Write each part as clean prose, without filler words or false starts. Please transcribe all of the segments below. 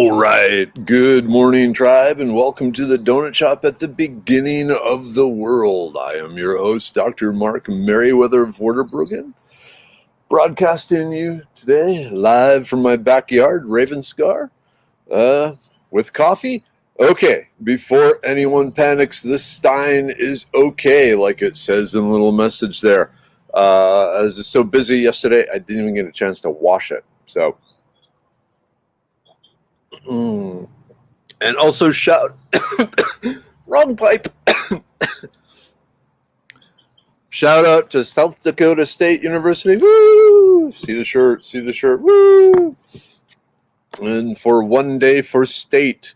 All right. Good morning, tribe, and welcome to the Donut Shop at the beginning of the world. I am your host, Dr. Mark Merriweather of Waterbruggen, broadcasting you today live from my backyard, Ravenscar, with coffee. Okay, before anyone panics, this Stein is okay, like it says in the little message there. I was just so busy yesterday, I didn't even get a chance to wash it. So, and also shout, wrong pipe. Shout out to South Dakota State University. Woo! See the shirt. Woo! And for one day for state.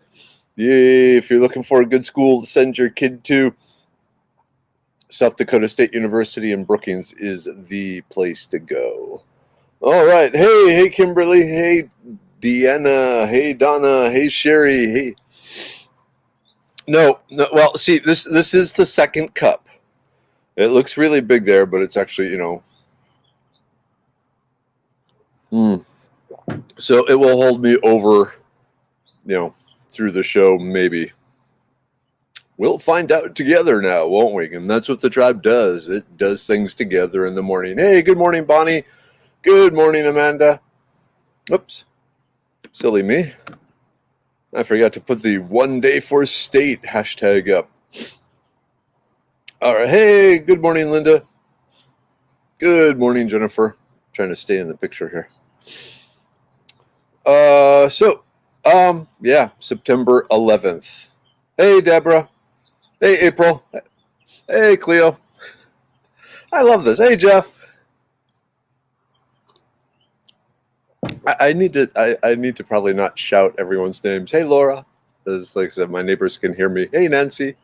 Yay! If you're looking for a good school to send your kid to, South Dakota State University in Brookings is the place to go. All right. Hey, Kimberly. Hey, Deanna. Hey, Donna. Hey, Sherry. Hey. No. Well, see, this is the second cup. It looks really big there, but it's actually, So it will hold me over, through the show, maybe. We'll find out together now, won't we? And that's what the tribe does. It does things together in the morning. Hey, good morning, Bonnie. Good morning, Amanda. Oops. Silly me. I forgot to put the one day for state hashtag up. All right. Hey, good morning, Linda. Good morning, Jennifer. I'm trying to stay in the picture here. September 11th. Hey, Deborah. Hey, April. Hey, Cleo. I love this. Hey, Jeff. I need to probably not shout everyone's names. Hey, Laura. As like I said, my neighbors can hear me. Hey, Nancy.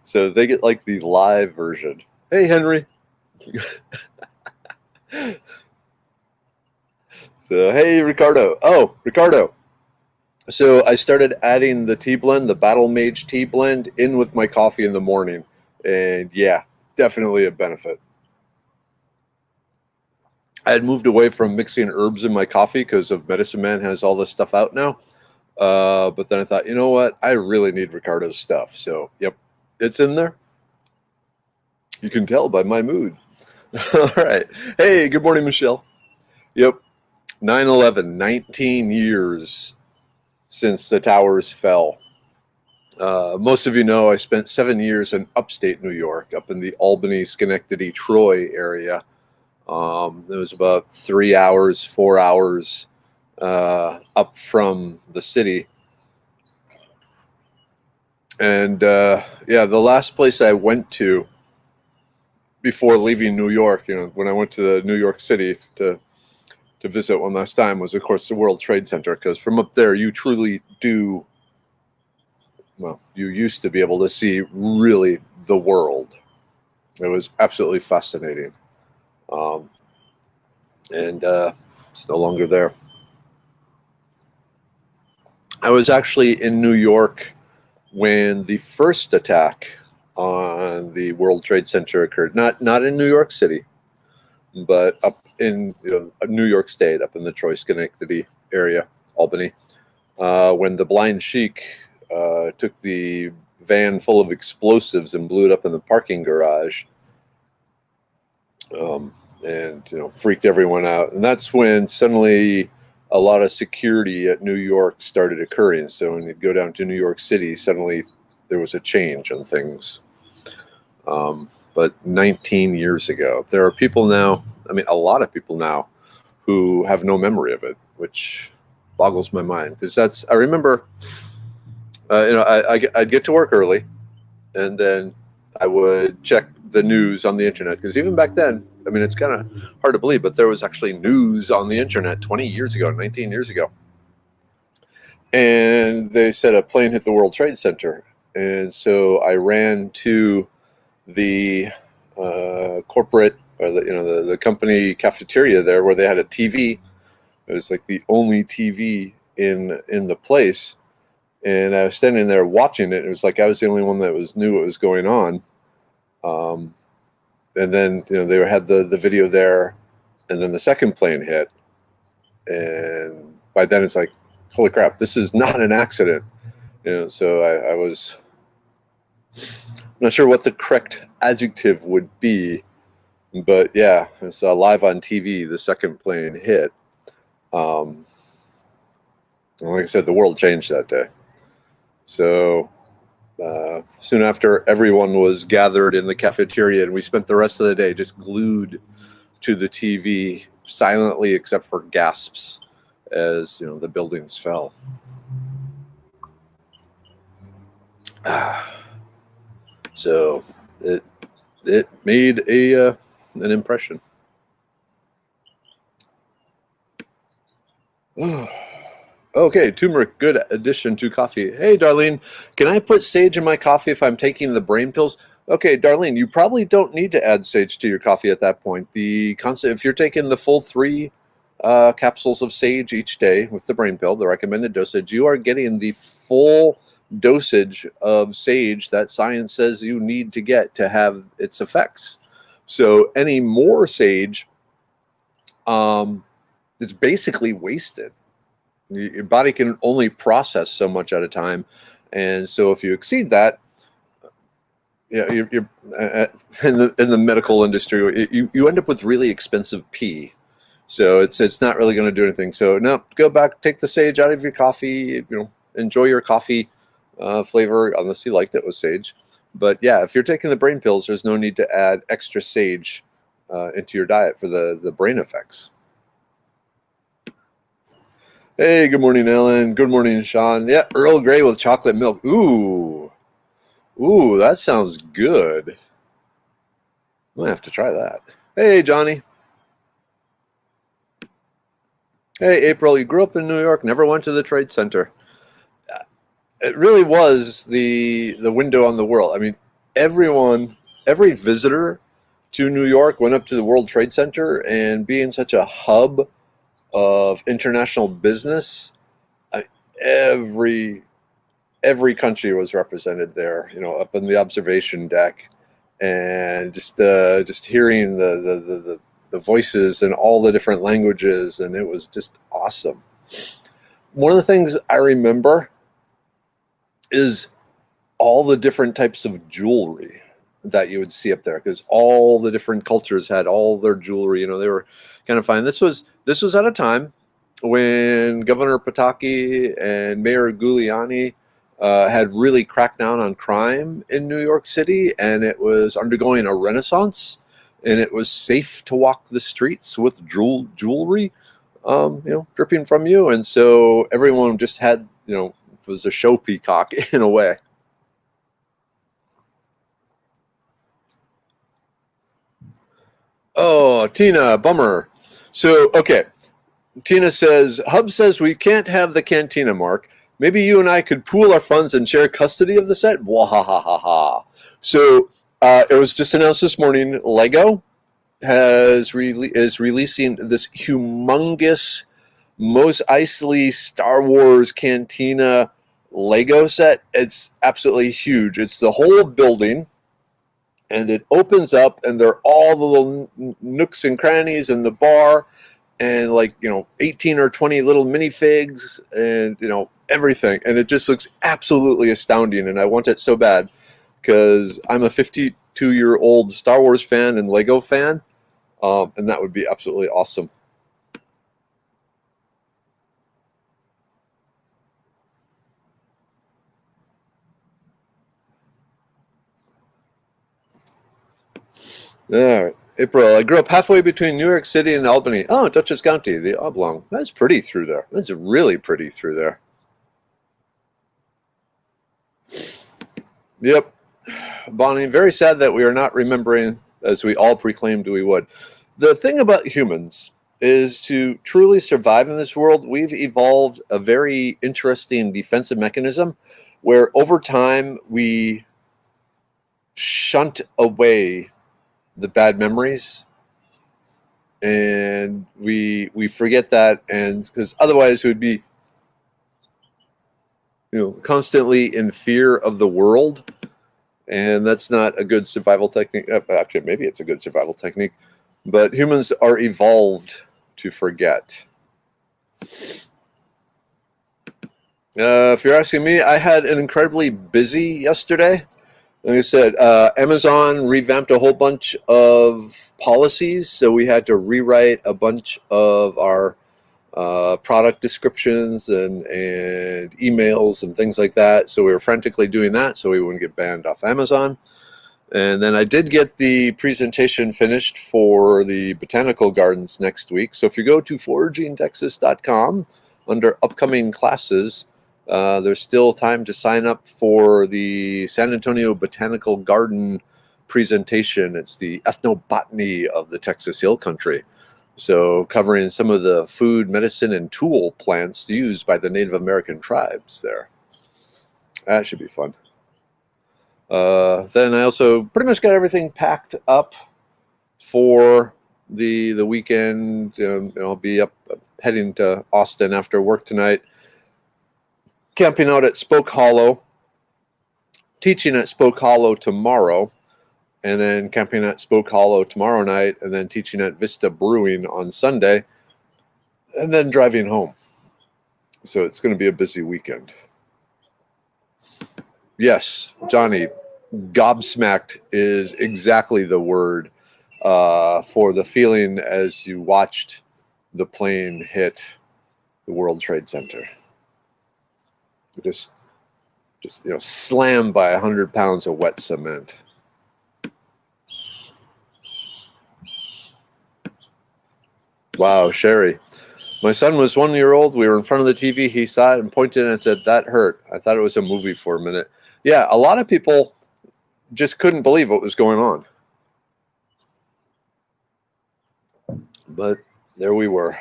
So they get like the live version. Hey, Henry. So, hey, Ricardo. Oh, Ricardo. So I started adding the tea blend, the Battle Mage tea blend, in with my coffee in the morning. And yeah, definitely a benefit. I had moved away from mixing herbs in my coffee because of Medicine Man has all this stuff out now. But then I thought, you know what? I really need Ricardo's stuff. So, yep, it's in there. You can tell by my mood. All right. Hey, good morning, Michelle. Yep. 9/11, 19 years since the towers fell. Most of you know I spent 7 years in upstate New York, up in the Albany, Schenectady, Troy area. It was about 3 hours, 4 hours up from the city. And the last place I went to before leaving New York, when I went to New York City to visit one last time, was, of course, the World Trade Center, because from up there, you truly do, well, you used to be able to see really the world. It was absolutely fascinating. It's no longer there. I was actually in New York when the first attack on the World Trade Center occurred. Not in New York City, but up in New York State, up in the Troy, Schenectady area, Albany, when the Blind Sheik took the van full of explosives and blew it up in the parking garage, and freaked everyone out. And that's when suddenly a lot of security at New York started occurring. So when you go down to New York City, suddenly there was a change in things. But 19 years ago, there are people now, a lot of people now, who have no memory of it, which boggles my mind. Because I remember, I'd get to work early, and then I would check the news on the internet. Because even back then, it's kind of hard to believe, but there was actually news on the internet 20 years ago, 19 years ago. And they said a plane hit the World Trade Center. And so I ran to the corporate, or the company cafeteria there, where they had a TV. It was like the only TV in the place, and I was standing there watching it. It was like I was the only one that knew what was going on. And then they had the video there, and then the second plane hit, and by then it's like, holy crap, this is not an accident. So I was not sure what the correct adjective would be, but yeah, it's live on TV. The second plane hit. And like I said, the world changed that day. So soon after, everyone was gathered in the cafeteria, and we spent the rest of the day just glued to the TV, silently, except for gasps as the buildings fell. So it made an impression. Okay, turmeric, good addition to coffee. Hey, Darlene, can I put sage in my coffee if I'm taking the brain pills? Okay, Darlene, you probably don't need to add sage to your coffee at that point. If you're taking the full 3 capsules of sage each day with the brain pill, the recommended dosage, you are getting the full dosage of sage that science says you need to get to have its effects. So any more sage, it's basically wasted. Your body can only process so much at a time, and so if you exceed that, you're in the medical industry, you end up with really expensive pee. So it's not really going to do anything. So no, go back, take the sage out of your coffee. Enjoy your coffee flavor unless you liked it with sage. But yeah, if you're taking the brain pills, there's no need to add extra sage into your diet for the brain effects. Hey, good morning, Ellen. Good morning, Sean. Yeah, Earl Grey with chocolate milk. Ooh, that sounds good. I might have to try that. Hey, Johnny. Hey, April. You grew up in New York, never went to the Trade Center. It really was the window on the world. I mean, every visitor to New York went up to the World Trade Center, and being such a hub of international business, every country was represented there, up in the observation deck, and just hearing the voices in all the different languages, and it was just awesome. One of the things I remember is all the different types of jewelry that you would see up there, because all the different cultures had all their jewelry. They were kind of fine. This was at a time when Governor Pataki and Mayor Giuliani had really cracked down on crime in New York City, and it was undergoing a renaissance, and it was safe to walk the streets with jewelry, dripping from you. And so everyone just had, was a show peacock in a way. Oh, Tina, bummer. So, okay. Tina says, Hub says we can't have the cantina, Mark. Maybe you and I could pool our funds and share custody of the set. Wahahaha. So it was just announced this morning, Lego is releasing this humongous Mos Eisley Star Wars Cantina Lego set. It's absolutely huge. It's the whole building, and it opens up, and there are all the little nooks and crannies in the bar, and 18 or 20 little minifigs, and everything, and it just looks absolutely astounding. And I want it so bad because I'm a 52-year-old Star Wars fan and Lego fan, and that would be absolutely awesome. All right. April, I grew up halfway between New York City and Albany. Oh, Dutchess County, the Oblong. That's pretty through there. That's really pretty through there. Yep. Bonnie, very sad that we are not remembering as we all proclaimed we would. The thing about humans is, to truly survive in this world, we've evolved a very interesting defensive mechanism where over time we shunt away the bad memories, and we forget that, and because otherwise we'd be constantly in fear of the world, and that's not a good survival technique. Actually, maybe it's a good survival technique, but humans are evolved to forget. If you're asking me, I had an incredibly busy yesterday. Like I said, Amazon revamped a whole bunch of policies, so we had to rewrite a bunch of our product descriptions and emails and things like that. So we were frantically doing that so we wouldn't get banned off Amazon. And then I did get the presentation finished for the botanical gardens next week. So if you go to foragingtexas.com under upcoming classes, there's still time to sign up for the San Antonio Botanical Garden presentation. It's the ethnobotany of the Texas Hill Country. So covering some of the food, medicine, and tool plants used by the Native American tribes there. That should be fun. Then I also pretty much got everything packed up for the weekend. I'll be up heading to Austin after work tonight, camping out at Spoke Hollow, teaching at Spoke Hollow tomorrow, and then camping at Spoke Hollow tomorrow night, and then teaching at Vista Brewing on Sunday, and then driving home. So it's going to be a busy weekend. Yes, Johnny, gobsmacked is exactly the word for the feeling as you watched the plane hit the World Trade Center. Just slammed by 100 pounds of wet cement. Wow, Sherry. My son was 1 year old. We were in front of the TV. He saw it and pointed and said, "That hurt." I thought it was a movie for a minute. Yeah, a lot of people just couldn't believe what was going on. But there we were.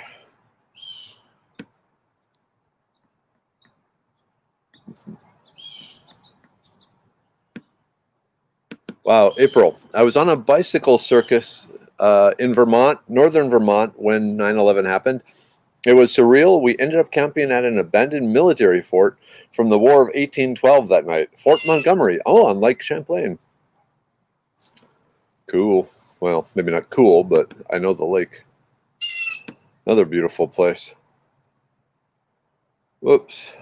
Wow, April. I was on a bicycle circus in Vermont, northern Vermont, when 9/11 happened. It was surreal. We ended up camping at an abandoned military fort from the War of 1812 that night, Fort Montgomery. Oh, on Lake Champlain. Cool. Well, maybe not cool, but I know the lake. Another beautiful place. Whoops.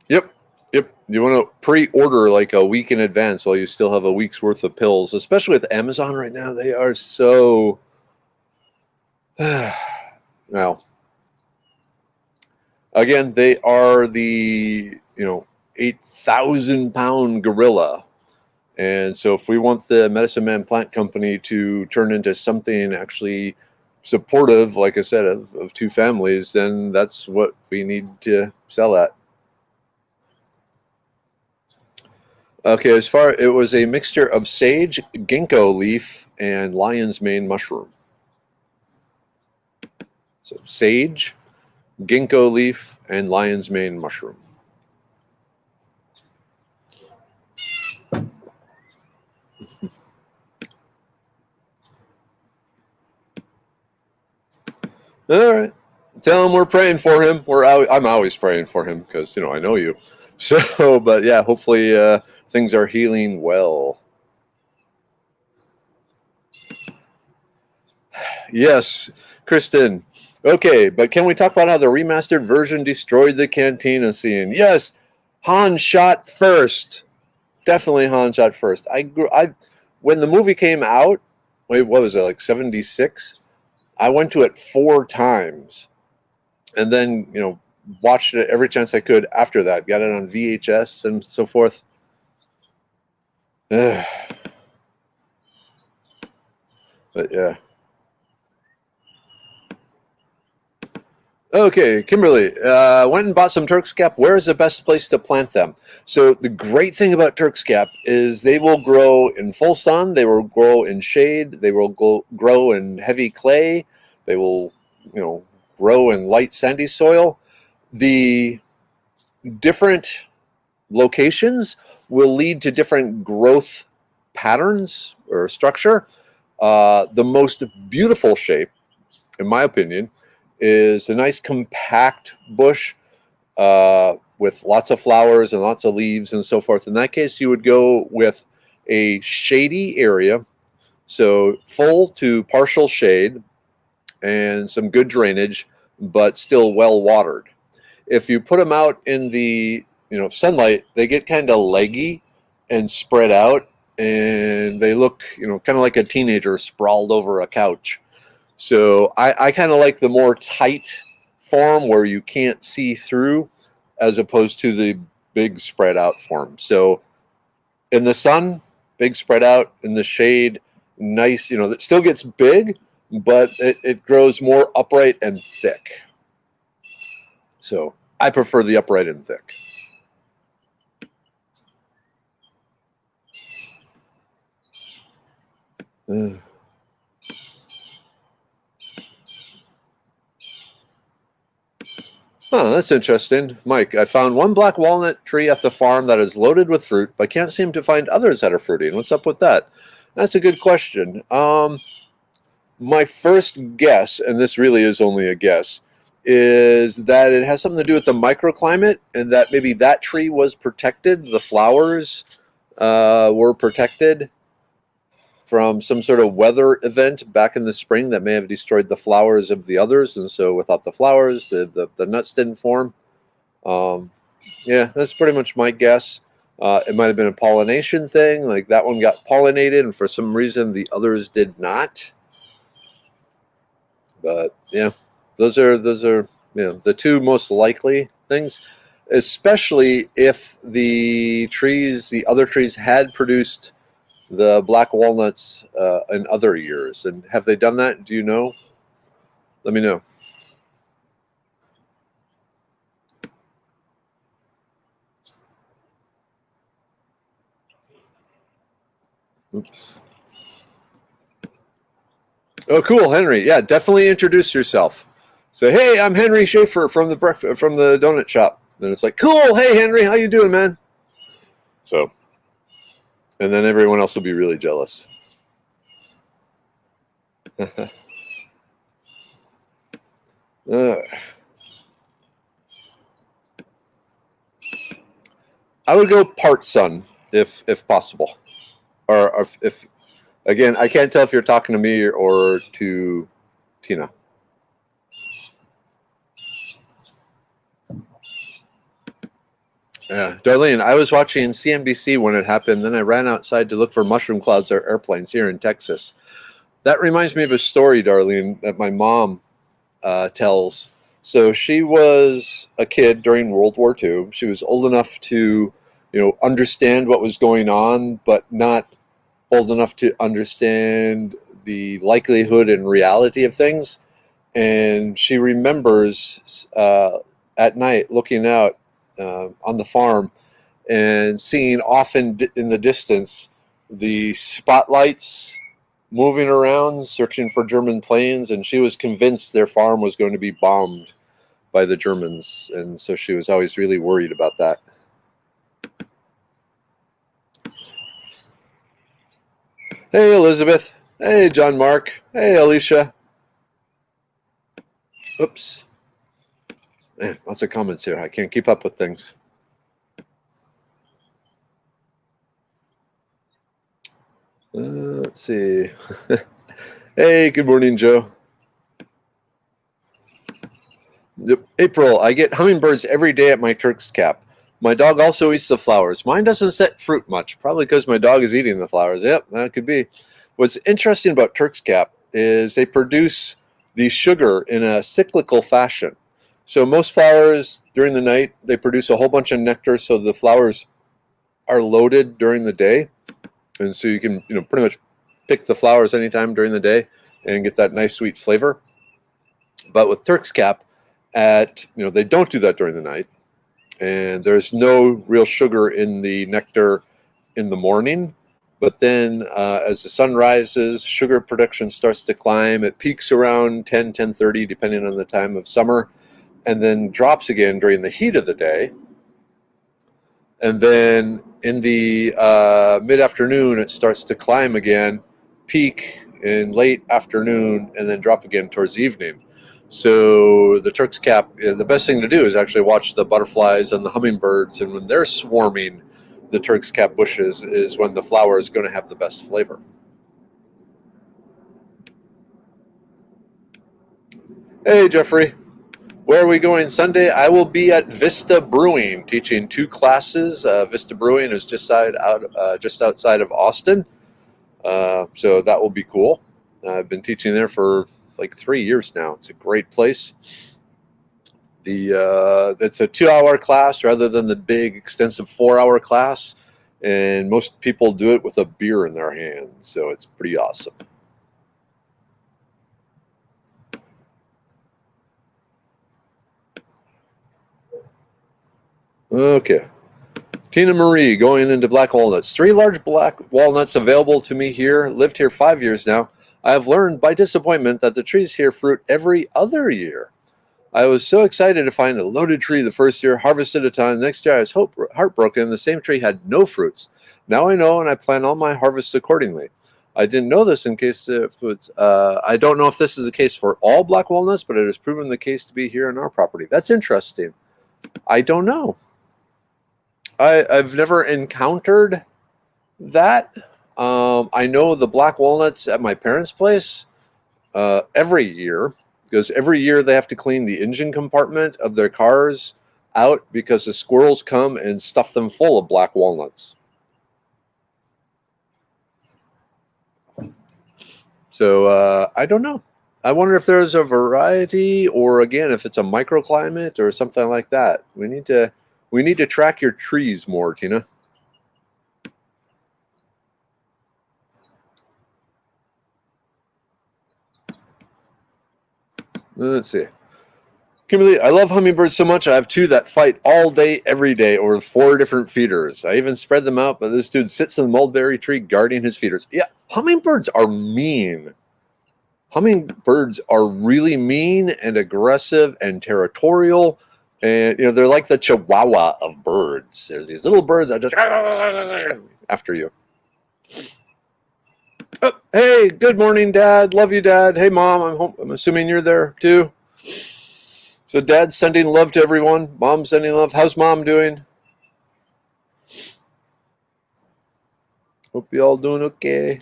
Yep. You want to pre-order like a week in advance while you still have a week's worth of pills, especially with Amazon right now. They are so now. Again, they are the 8,000-pound gorilla. And so if we want the Medicine Man Plant Company to turn into something actually supportive, like I said, of two families, then that's what we need to sell at. Okay, it was a mixture of sage, ginkgo leaf, and lion's mane mushroom. So sage, ginkgo leaf, and lion's mane mushroom. All right. Tell him we're praying for him. I'm always praying for him because, I know you. So, but yeah, hopefully things are healing well. Yes, Kristen. Okay, but can we talk about how the remastered version destroyed the cantina scene? Yes, Han shot first. Definitely Han shot first. When the movie came out, what was it, like 76? I went to it 4 times. And then, watched it every chance I could after that. Got it on VHS and so forth. But yeah. Okay, Kimberly, went and bought some Turk's Cap. Where is the best place to plant them? So the great thing about Turk's Cap is they will grow in full sun. They will grow in shade. They will grow in heavy clay. They will, grow in light sandy soil. The different locations will lead to different growth patterns or structure. The most beautiful shape, in my opinion, is a nice compact bush with lots of flowers and lots of leaves and so forth. In that case, you would go with a shady area, so full to partial shade, and some good drainage, but still well watered. If you put them out in the sunlight, they get kind of leggy and spread out, and they look kind of like a teenager sprawled over a couch. So I kind of like the more tight form where you can't see through, as opposed to the big spread out form. So in the sun, big spread out; in the shade, nice. It still gets big, but it grows more upright and thick. So I prefer the upright and thick. Oh, that's interesting. Mike, I found one black walnut tree at the farm that is loaded with fruit, but can't seem to find others that are fruity. What's up with that? That's a good question. My first guess, and this really is only a guess, is that it has something to do with the microclimate, and that maybe that tree was protected. The flowers were protected from some sort of weather event back in the spring that may have destroyed the flowers of the others, and so without the flowers, the nuts didn't form. Yeah, that's pretty much my guess. It might have been a pollination thing, like that one got pollinated, and for some reason the others did not. But yeah, those are the two most likely things, especially if the other trees had produced the black walnuts in other years. And have they done that? Do you know? Let me know. Oops. Oh, cool, Henry. Yeah, definitely introduce yourself. Say, hey, I'm Henry Schaefer from the donut shop. Then it's like, cool. Hey, Henry, how you doing, man? So, and then everyone else will be really jealous. I would go part sun if possible, or if again, I can't tell if you're talking to me or to Tina. Yeah, Darlene, I was watching CNBC when it happened. Then I ran outside to look for mushroom clouds or airplanes here in Texas. That reminds me of a story, Darlene, that my mom tells. So she was a kid during World War II. She was old enough to, understand what was going on, but not old enough to understand the likelihood and reality of things. And she remembers at night looking out on the farm and seeing off in the distance the spotlights moving around, searching for German planes, and she was convinced their farm was going to be bombed by the Germans, and so she was always really worried about that. Hey, Elizabeth. Hey, John Mark. Hey, Alicia. Oops. Man, lots of comments here. I can't keep up with things. Let's see. Hey, good morning, Joe. April, I get hummingbirds every day at my Turk's Cap. My dog also eats the flowers. Mine doesn't set fruit much, probably because my dog is eating the flowers. Yep, that could be. What's interesting about Turk's Cap is they produce the sugar in a cyclical fashion. So most flowers during the night, they produce a whole bunch of nectar, so the flowers are loaded during the day. And so you can, pretty much pick the flowers anytime during the day and get that nice sweet flavor. But with Turk's Cap, they don't do that during the night, and there's no real sugar in the nectar in the morning. But then as the sun rises, sugar production starts to climb. It peaks around 10:30, depending on the time of summer, and then drops again during the heat of the day. And then in the mid-afternoon, it starts to climb again, peak in late afternoon, and then drop again towards the evening. So the Turk's Cap, the best thing to do is actually watch the butterflies and the hummingbirds, and when they're swarming the Turk's Cap bushes is when the flower is going to have the best flavor. Hey, Jeffrey. Where are we going Sunday? I will be at Vista Brewing teaching 2 classes. Vista Brewing is just outside of Austin, so that will be cool. I've been teaching there for like 3 years now. It's a great place. It's a 2-hour class rather than the big extensive 4-hour class, and most people do it with a beer in their hand, so it's pretty awesome. Okay. Tina Marie going into black walnuts. 3 large black walnuts available to me here. Lived here 5 years now. I have learned by disappointment that the trees here fruit every other year. I was so excited to find a loaded tree the first year, harvested a ton. Next year I was heartbroken. The same tree had no fruits. Now I know, and I plan all my harvests accordingly. I didn't know this in case I don't know if this is the case for all black walnuts, but it has proven the case to be here on our property. That's interesting. I don't know. I've never encountered that. I know the black walnuts at my parents' place every year, because every year they have to clean the engine compartment of their cars out because the squirrels come and stuff them full of black walnuts. So I don't know. I wonder if there's a variety, or again, if it's a microclimate or something like that. We need to track your trees more, Tina. Let's see. Kimberly, I love hummingbirds so much. I have 2 that fight all day, every day, over 4 different feeders. I even spread them out, but this dude sits in the mulberry tree guarding his feeders. Yeah, hummingbirds are mean. Hummingbirds are really mean and aggressive and territorial. And, they're like the chihuahua of birds. They're these little birds that just after you. Oh, hey, good morning, Dad. Love you, Dad. Hey, Mom. I'm assuming you're there, too. So Dad's sending love to everyone. Mom's sending love. How's Mom doing? Hope you all doing okay.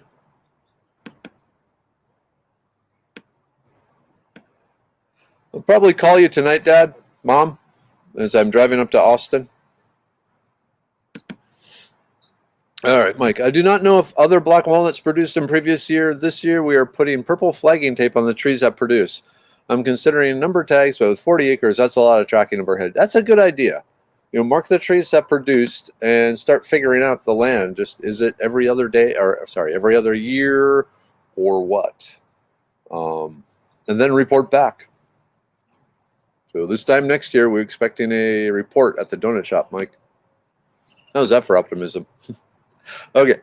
I'll probably call you tonight, Dad, Mom, as I'm driving up to Austin. All right, Mike. I do not know if other black walnuts produced in previous year. This year, we are putting purple flagging tape on the trees that produce. I'm considering number tags, but with 40 acres, that's a lot of tracking overhead. That's a good idea. Mark the trees that produced and start figuring out the land. Just, is it every other day, or sorry, every other year, or what? And then report back. So this time next year, we're expecting a report at the donut shop, Mike. How's that for optimism? Okay.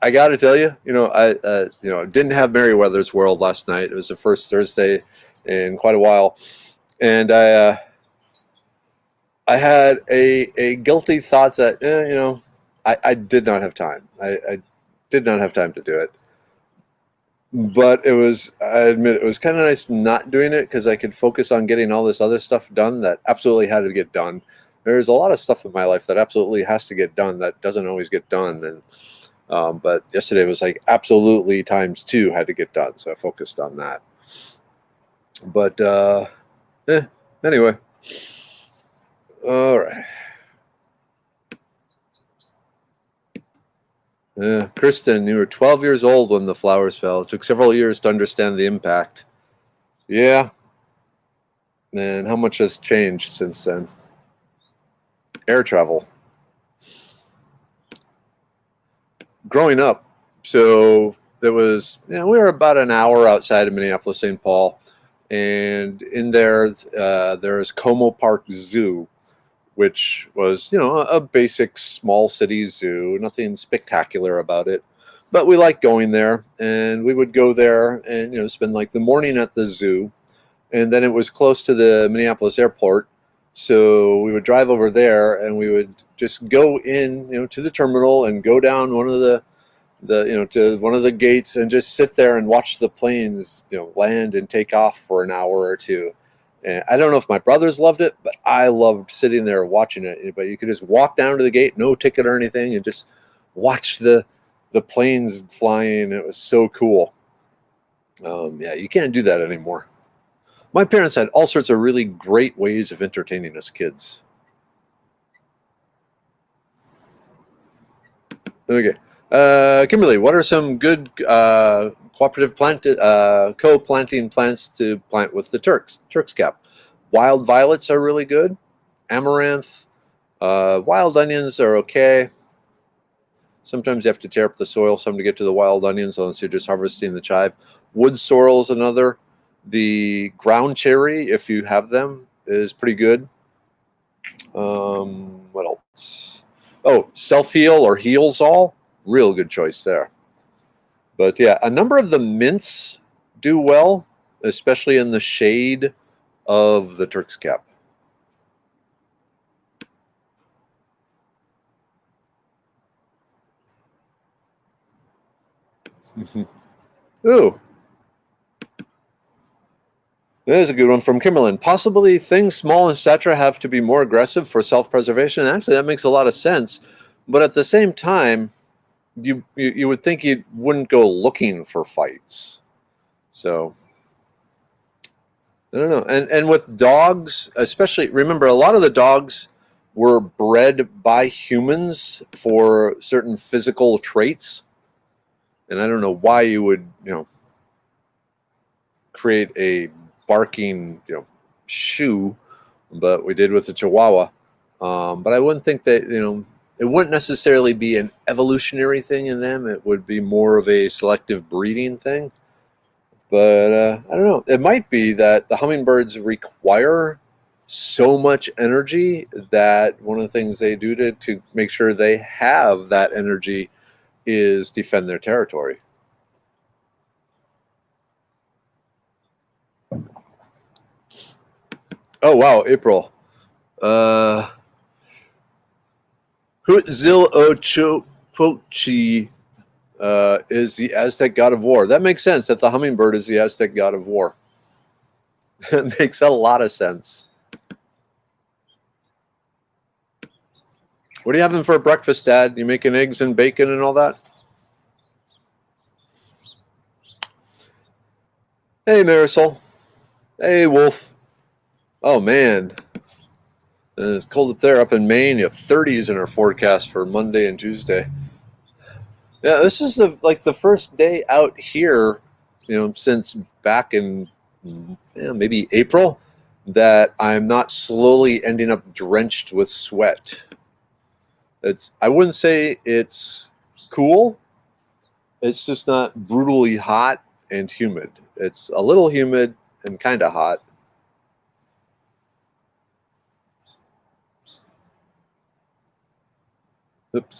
I got to tell you, I didn't have Merriweather's World last night. It was the first Thursday in quite a while, and I had a guilty thought that I did not have time. I did not have time to do it, but I admit it was kind of nice not doing it because I could focus on getting all this other stuff done that absolutely had to get done. There's a lot of stuff in my life that absolutely has to get done that doesn't always get done, and but yesterday was like absolutely ×2 had to get done, so I focused on that. But anyway, all right. Kristen, you were 12 years old when the flowers fell. It took several years to understand the impact. Yeah. And how much has changed since then? Air travel. Growing up, so there was, we were about an hour outside of Minneapolis, St. Paul, and in there, there's Como Park Zoo, which was, a basic small city zoo, nothing spectacular about it. But we liked going there, and we would go there and, spend like the morning at the zoo. And then it was close to the Minneapolis airport. So we would drive over there and we would just go in, to the terminal and go down one of the to one of the gates and just sit there and watch the planes, land and take off for an hour or two. And I don't know if my brothers loved it, but I loved sitting there watching it. But you could just walk down to the gate, no ticket or anything, and just watch the planes flying. It was so cool. Yeah, you can't do that anymore. My parents had all sorts of really great ways of entertaining us kids. Okay. Kimberly, what are some good cooperative co-planting plants to plant with the Turk's cap? Wild violets are really good. Amaranth. Wild onions are okay. Sometimes you have to tear up the soil some to get to the wild onions unless you're just harvesting the chive. Wood sorrel is another. The ground cherry, if you have them, is pretty good. What else? Oh, self-heal or heals all. Real good choice there. But yeah, a number of the mints do well, especially in the shade of the Turk's cap. Ooh, there's a good one from Kimberlin. Possibly things small in stature have to be more aggressive for self-preservation. Actually, that makes a lot of sense. But at the same time, you would think you wouldn't go looking for fights. So I don't know. And with dogs, especially, remember a lot of the dogs were bred by humans for certain physical traits. And I don't know why you would, create a barking, shoe, but we did with the Chihuahua. But I wouldn't think that, it wouldn't necessarily be an evolutionary thing in them. It would be more of a selective breeding thing. But I don't know. It might be that the hummingbirds require so much energy that one of the things they do to make sure they have that energy is defend their territory. Oh, wow, April. Huitzilopochtli is the Aztec god of war. That makes sense that the hummingbird is the Aztec god of war. It makes a lot of sense. What are you having for breakfast, Dad? You making eggs and bacon and all that? Hey, Marisol. Hey, Wolf. Oh, man. It's cold up there. Up in Maine, you have 30s in our forecast for Monday and Tuesday. Yeah, this is the first day out here, since back in maybe April, that I'm not slowly ending up drenched with sweat. I wouldn't say it's cool. It's just not brutally hot and humid. It's a little humid and kind of hot. Oops.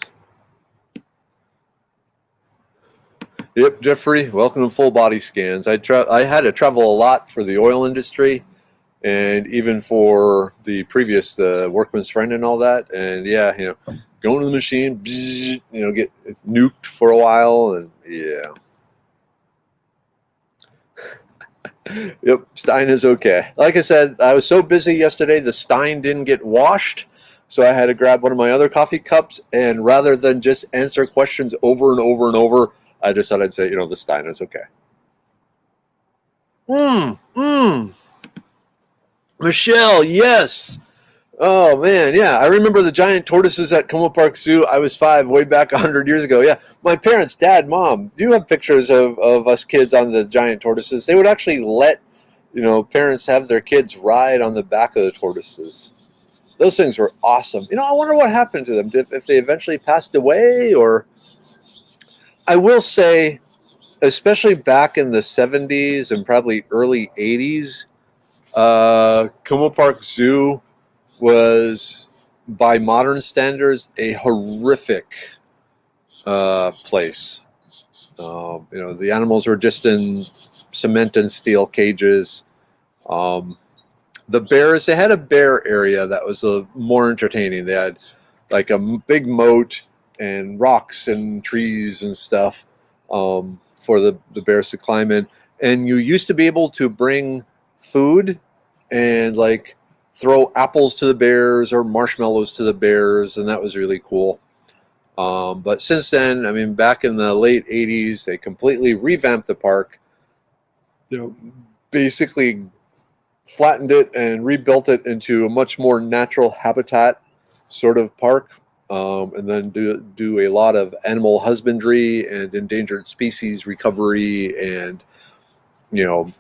Yep, Jeffrey, welcome to Full Body Scans. I had to travel a lot for the oil industry and even for the previous Workman's Friend and all that. And yeah, go into the machine, get nuked for a while, and yeah. Yep, Stein is okay. Like I said, I was so busy yesterday, the Stein didn't get washed, so I had to grab one of my other coffee cups, and rather than just answer questions over and over and over, I just thought I'd say, the Stein is okay. Michelle, yes. Oh, man, yeah. I remember the giant tortoises at Como Park Zoo. I was 5 way back 100 years ago. Yeah, my parents, Dad, Mom, you have pictures of us kids on the giant tortoises. They would actually let, parents have their kids ride on the back of the tortoises. Those things were awesome. I wonder what happened to them, if they eventually passed away or... I will say, especially back in the 70s and probably early 80s, Como Park Zoo was, by modern standards, a horrific place. The animals were just in cement and steel cages. The bears, they had a bear area that was more entertaining. They had like a big moat and rocks and trees and stuff for the bears to climb in. And you used to be able to bring food and throw apples to the bears or marshmallows to the bears, and that was really cool. But since then, back in the late 80s, they completely revamped the park. Basically flattened it and rebuilt it into a much more natural habitat sort of park, and then do a lot of animal husbandry and endangered species recovery, and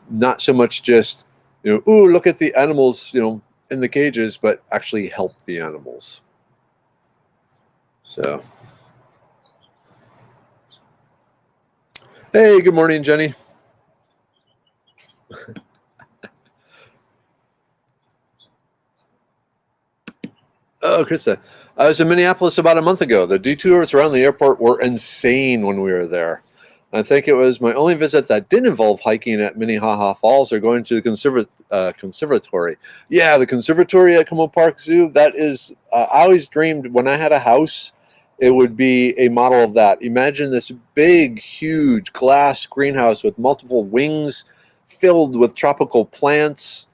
not so much just ooh, look at the animals in the cages, but actually help the animals. So, hey, good morning, Jenny. Oh, Krista. I was in Minneapolis about a month ago. The detours around the airport were insane when we were there. I think it was my only visit that didn't involve hiking at Minnehaha Falls or going to the conservatory. Yeah, the conservatory at Como Park Zoo. That is, I always dreamed when I had a house, it would be a model of that. Imagine this big, huge glass greenhouse with multiple wings filled with tropical plants.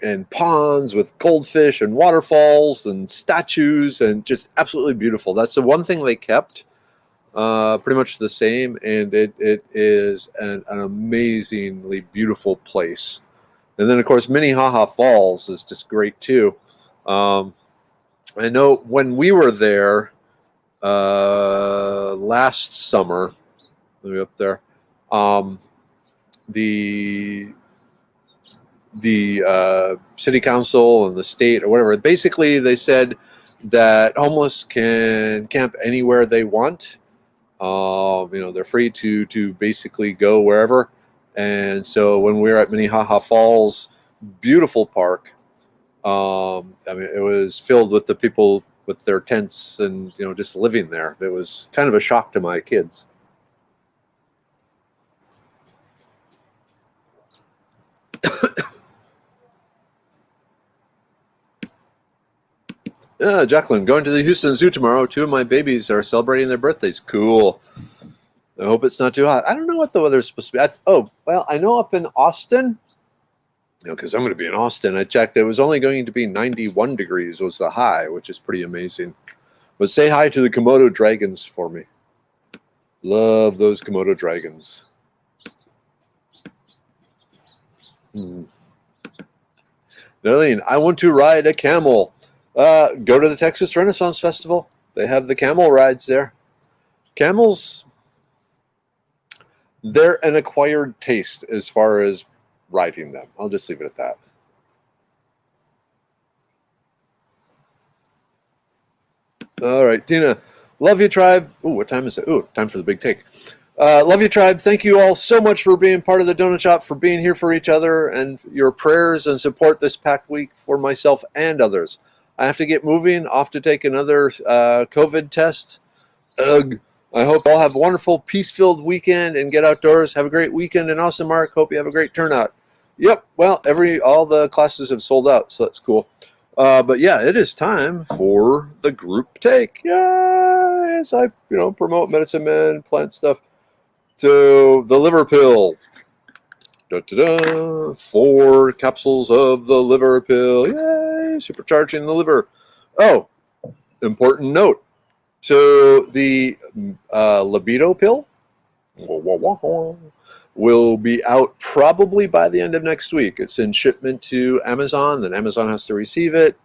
And ponds with goldfish and waterfalls and statues, and just absolutely beautiful. That's the one thing they kept pretty much the same, and it is an amazingly beautiful place. And then, of course, Minnehaha Falls is just great too. I know when we were there last summer, we were up there, the city council and the state or whatever, basically they said that homeless can camp anywhere they want. They're free to basically go wherever. And so when we were at Minnehaha Falls, beautiful park, it was filled with the people with their tents and just living there. It was kind of a shock to my kids. Yeah, Jacqueline, going to the Houston Zoo tomorrow. 2 of my babies are celebrating their birthdays. Cool. I hope it's not too hot. I don't know what the weather's supposed to be. I know up in Austin, because I'm going to be in Austin. I checked. It was only going to be 91 degrees was the high, which is pretty amazing. But say hi to the Komodo dragons for me. Love those Komodo dragons. Darlene, I want to ride a camel. Go to the Texas Renaissance Festival. They have the camel rides there. Camels, they're an acquired taste as far as riding them. I'll just leave it at that. All right, Tina. Love you, tribe. Ooh, what time is it? Ooh, time for the big take. Love you, tribe. Thank you all so much for being part of the Donut Shop, for being here for each other, and your prayers and support this packed week for myself and others. I have to get moving, off to take another COVID test. Ugh. I hope you all have a wonderful, peace-filled weekend and get outdoors. Have a great weekend and awesome, Mark. Hope you have a great turnout. Yep, well, all the classes have sold out, so that's cool. But yeah, it is time for the group take. Yeah, as I promote Medicine Man, plant stuff. So the liver pill. 4 capsules of the liver pill. Yay! Supercharging the liver. Oh, important note. So the libido pill will be out probably by the end of next week. It's in shipment to Amazon, then Amazon has to receive it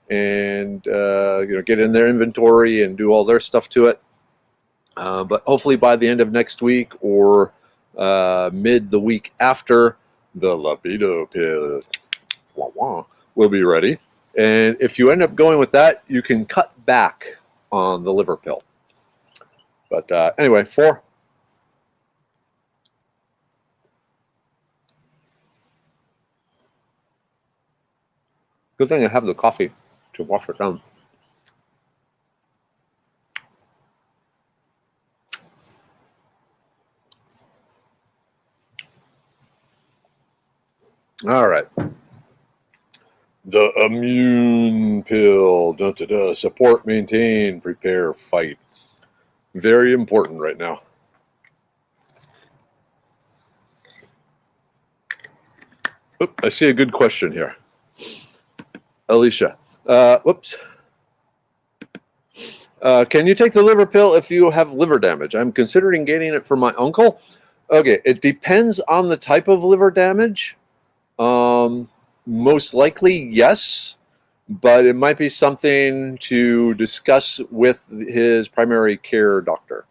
and get in their inventory and do all their stuff to it. But hopefully by the end of next week or mid the week after, the libido pill will be ready. And if you end up going with that, you can cut back on the liver pill. But anyway, 4. Good thing I have the coffee to wash it down. All right. The immune pill. Support, maintain, prepare, fight. Very important right now. Oop, I see a good question here. Alicia. Whoops. Can you take the liver pill if you have liver damage? I'm considering getting it for my uncle. Okay, it depends on the type of liver damage. Most likely, yes, but it might be something to discuss with his primary care doctor.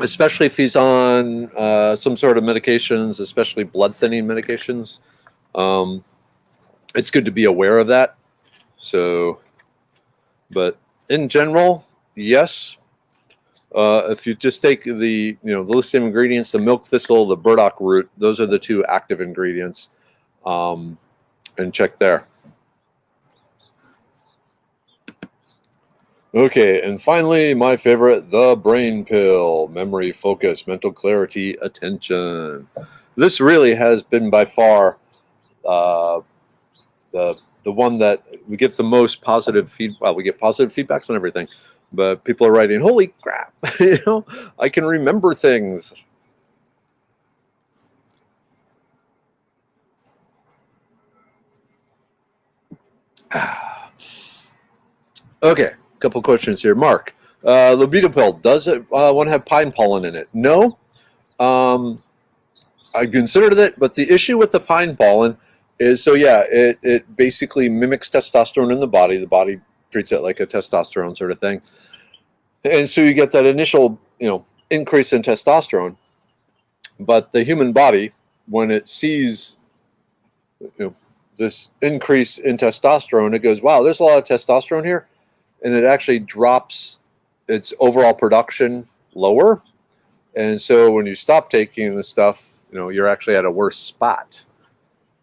Especially if he's on some sort of medications, especially blood thinning medications. Um, it's good to be aware of that. So, but in general, yes. If you just take the the list of ingredients, the milk thistle, the burdock root, those are the two active ingredients, and check there. Okay, and finally, my favorite, the brain pill. Memory, focus, mental clarity, attention. This really has been by far uh, the one that we get the most positive feedback. Well, we get positive feedbacks on everything, but people are writing, "Holy crap! I can remember things." Okay, a couple questions here. Mark, libido pill, does it want to have pine pollen in it? No. Um, I considered it, but the issue with the pine pollen is so yeah, it basically mimics testosterone in the body. The body treats it like a testosterone sort of thing. And so you get that initial, increase in testosterone. But the human body, when it sees, this increase in testosterone, it goes, wow, there's a lot of testosterone here. And it actually drops its overall production lower. And so when you stop taking the stuff, you're actually at a worse spot.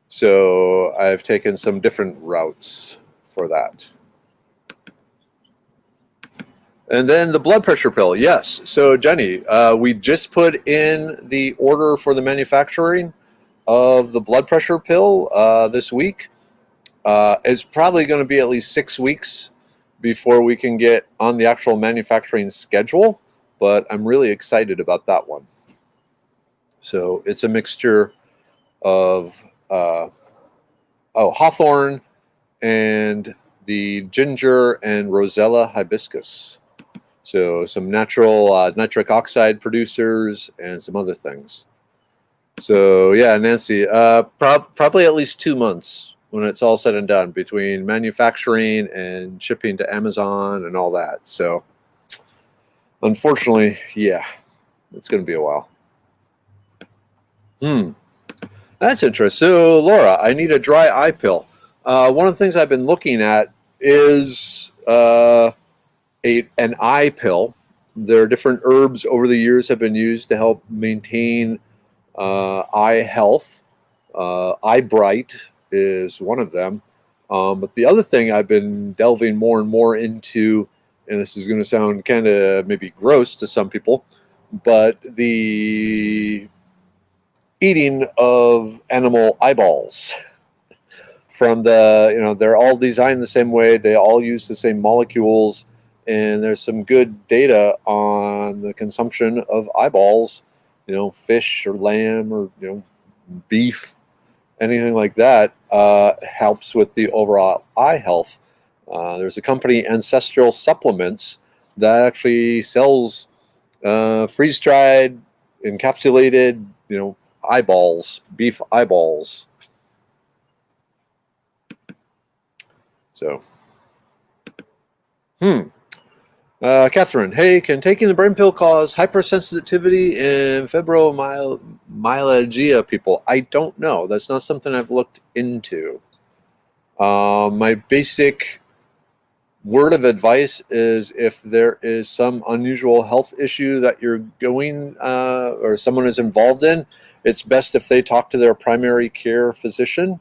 So I've taken some different routes for that. And then the blood pressure pill, yes. So Jenny, we just put in the order for the manufacturing of the blood pressure pill this week. It's probably going to be at least 6 weeks before we can get on the actual manufacturing schedule, but I'm really excited about that one. So it's a mixture of hawthorn and the ginger and rosella hibiscus. So some natural nitric oxide producers and some other things. So yeah, Nancy, probably at least 2 months when it's all said and done between manufacturing and shipping to Amazon and all that. So unfortunately, yeah, it's going to be a while. That's interesting. So Laura, I need a dry eye pill. One of the things I've been looking at is an eye pill. There are different herbs over the years have been used to help maintain eye health. Eye Bright is one of them. But the other thing I've been delving more and more into, and this is going to sound kind of maybe gross to some people, but the eating of animal eyeballs from they're all designed the same way. They all use the same molecules. And there's some good data on the consumption of eyeballs, fish or lamb or, beef, anything like that helps with the overall eye health. There's a company, Ancestral Supplements, that actually sells freeze-dried, encapsulated, eyeballs, beef eyeballs. So, Catherine, hey, can taking the brain pill cause hypersensitivity in fibromyalgia people? I don't know. That's not something I've looked into. My basic word of advice is if there is some unusual health issue that you're going or someone is involved in, it's best if they talk to their primary care physician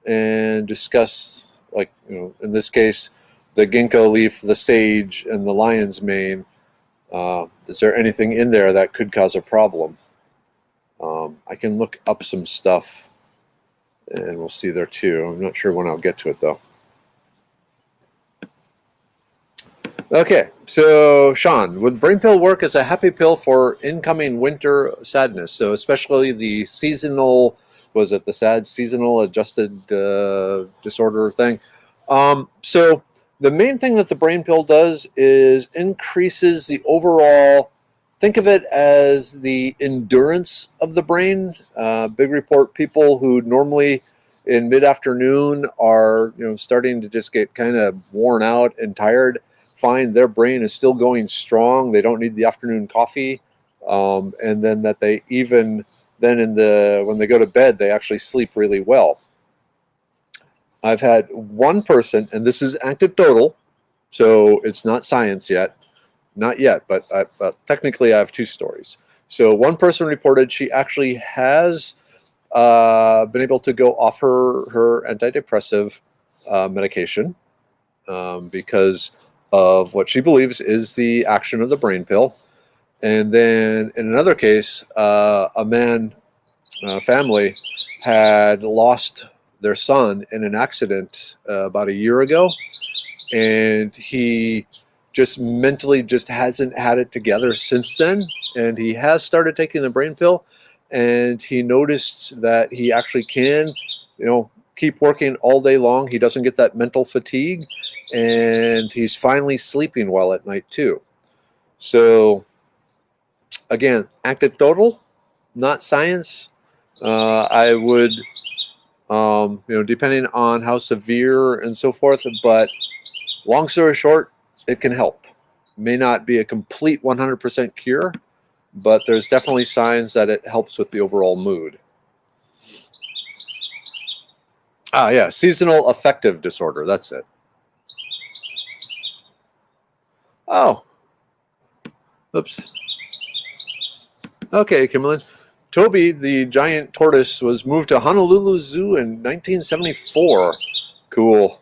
and discuss, like, in this case, the ginkgo leaf, the sage, and the lion's mane. Is there anything in there that could cause a problem? I can look up some stuff and we'll see there too. I'm not sure when I'll get to it though. Okay, so Sean, would brain pill work as a happy pill for incoming winter sadness? So especially the seasonal, was it the sad seasonal adjusted disorder thing? So the main thing that the brain pill does is increases the overall think of it as the endurance of the brain. Big report people who normally in mid-afternoon are starting to just get kind of worn out and tired find their brain is still going strong. They don't need the afternoon coffee, and then that they even then when they go to bed they actually sleep really well. I've had one person, and this is anecdotal, so it's not science yet. Not yet, but technically I have two stories. So one person reported she actually has been able to go off her antidepressive medication because of what she believes is the action of the brain pill. And then in another case, a family had lost their son in an accident about a year ago, and he just mentally just hasn't had it together since then. And he has started taking the brain pill, and he noticed that he actually can, keep working all day long. He doesn't get that mental fatigue, and he's finally sleeping well at night too. So again, anecdotal, not science. I would, depending on how severe and so forth, but long story short, it can help. May not be a complete 100% cure, but there's definitely signs that it helps with the overall mood. Yeah, seasonal affective disorder. That's it. Oh, oops. Okay, Kimberlyn. Toby, the giant tortoise, was moved to Honolulu Zoo in 1974. Cool.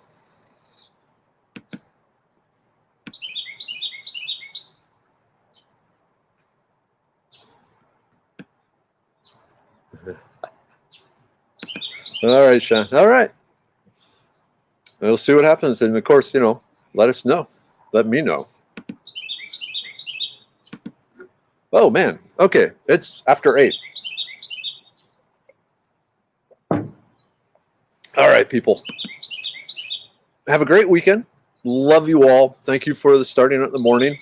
All right, Sean. All right. We'll see what happens. And of course, let us know. Let me know. Oh, man. Okay. It's after 8. All right, people. Have a great weekend. Love you all. Thank you for the starting at the morning.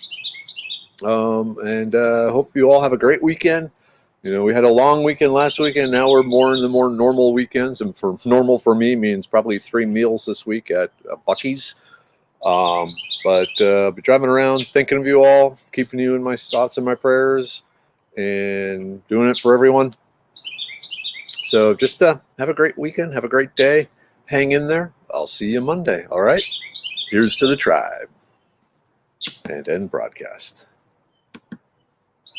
And hope you all have a great weekend. We had a long weekend last weekend. Now we're more in the more normal weekends. And for normal for me means probably 3 meals this week at Buc-ee's. But be driving around, thinking of you all, keeping you in my thoughts and my prayers, and doing it for everyone. So just have a great weekend. Have a great day. Hang in there. I'll see you Monday. All right. Here's to the tribe. And end broadcast.